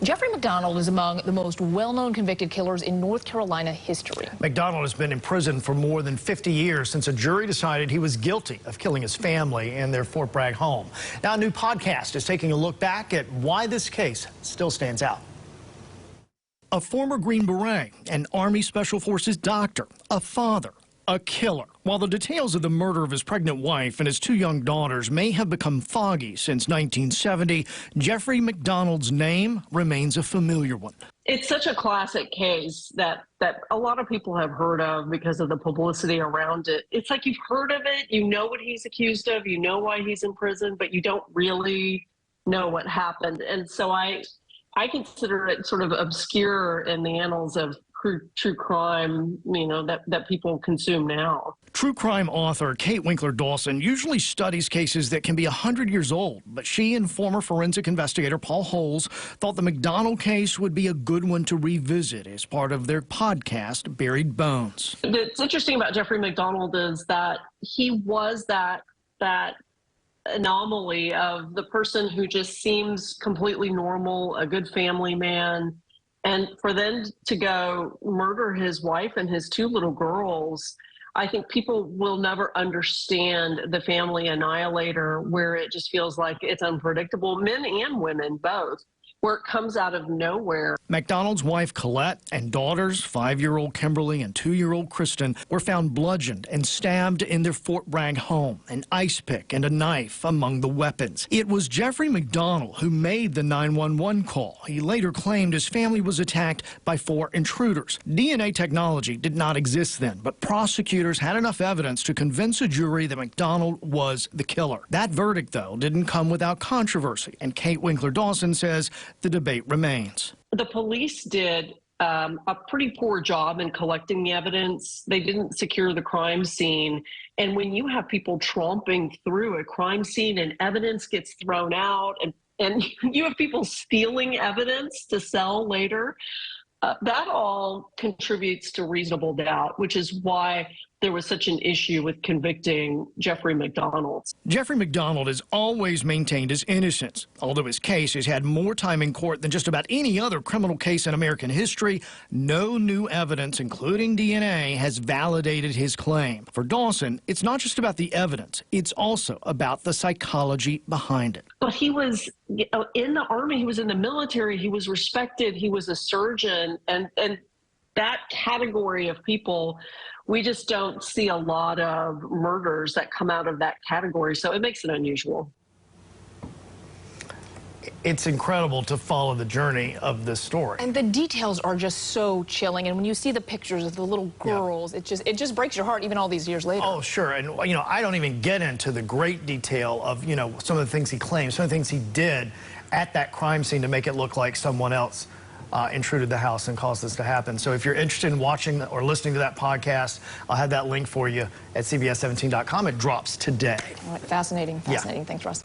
Jeffrey MacDonald is among the most well-known convicted killers in North Carolina history. MacDonald has been in prison for more than 50 years since a jury decided he was guilty of killing his family in their Fort Bragg home. Now, a new podcast is taking a look back at why this case still stands out. A former Green Beret, an Army Special Forces doctor, a father, a killer. While the details of the murder of his pregnant wife and his two young daughters may have become foggy since 1970, Jeffrey MacDonald's name remains a familiar one. It's such a classic case that a lot of people have heard of because of the publicity around it. It's like you've heard of it, you know what he's accused of, you know why he's in prison, but you don't really know what happened. And so I consider it sort of obscure in the annals of true crime, that people consume now. True crime author Kate Winkler-Dawson usually studies cases that can be 100 years old, but she and former forensic investigator Paul Holes thought the MacDonald case would be a good one to revisit as part of their podcast, Buried Bones. What's interesting about Jeffrey MacDonald is that he was that anomaly of the person who just seems completely normal, a good family man. And for them to go murder his wife and his two little girls, I think people will never understand the family annihilator, where it just feels like it's unpredictable, men and women both, where it comes out of nowhere. MacDonald's wife Colette and daughters, 5-year-old Kimberly and 2-year-old Kristen, were found bludgeoned and stabbed in their Fort Bragg home, an ice pick and a knife among the weapons. It was Jeffrey MacDonald who made the 911 call. He later claimed his family was attacked by 4 intruders. DNA technology did not exist then, but prosecutors had enough evidence to convince a jury that MacDonald was the killer. That verdict, though, didn't come without controversy, and Kate Winkler-Dawson says the debate remains. The police did a pretty poor job in collecting the evidence. They didn't secure the crime scene. And when you have people tromping through a crime scene and evidence gets thrown out and you have people stealing evidence to sell later, that all contributes to reasonable doubt, which is why there was such an issue with convicting Jeffrey MacDonald. Jeffrey MacDonald has always maintained his innocence. Although his case has had more time in court than just about any other criminal case in American history, no new evidence, including DNA, has validated his claim. For Dawson, it's not just about the evidence, it's also about the psychology behind it. But he was in the Army, he was in the military, he was respected, he was a surgeon, and that category of people, we just don't see a lot of murders that come out of that category, so it makes it unusual. It's incredible to follow the journey of this story. And the details are just so chilling, and when you see the pictures of the little girls, it just breaks your heart even all these years later. Oh, sure, and I don't even get into the great detail of, some of the things he claimed, some of the things he did at that crime scene to make it look like someone else intruded the house and caused this to happen. So if you're interested in watching or listening to that podcast, I'll have that link for you at CBS17.com. It drops today. All right, fascinating. Thanks, Russ.